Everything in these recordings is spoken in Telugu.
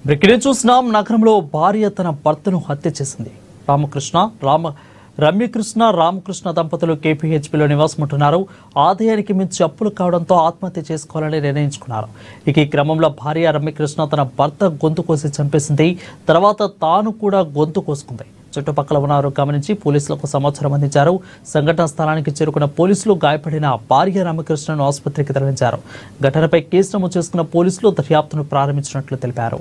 బ్రేకింగ్ చూస్తున్నాం. నగరంలో భార్య తన భర్తను హత్య చేసింది. రమ్యకృష్ణ రామకృష్ణ దంపతులు కేపీహెచ్పీలో నివాసముంటున్నారు. ఆదాయానికి మించి అప్పులు కావడంతో ఆత్మహత్య చేసుకోవాలని నిర్ణయించుకున్నారు. ఇక ఈ క్రమంలో భార్య రమ్యకృష్ణ తన భర్త గొంతు కోసి చంపేసింది. తర్వాత తాను కూడా గొంతు కోసుకుంది. చుట్టుపక్కల ఉన్నవారు గమనించి పోలీసులకు సమాచారం అందించారు. సంఘటనా స్థలానికి చేరుకున్న పోలీసులు గాయపడిన భార్య రామకృష్ణను ఆసుపత్రికి తరలించారు. ఘటనపై కేసు నమోదు చేసుకున్న పోలీసులు దర్యాప్తును ప్రారంభించినట్లు తెలిపారు.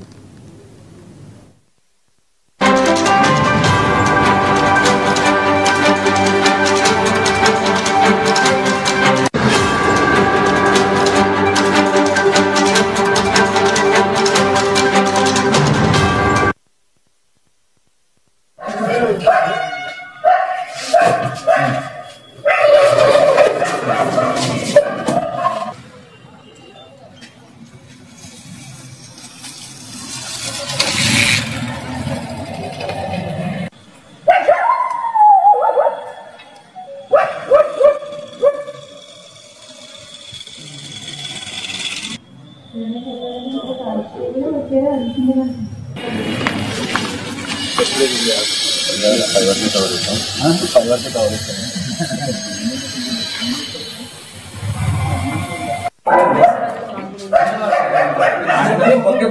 porque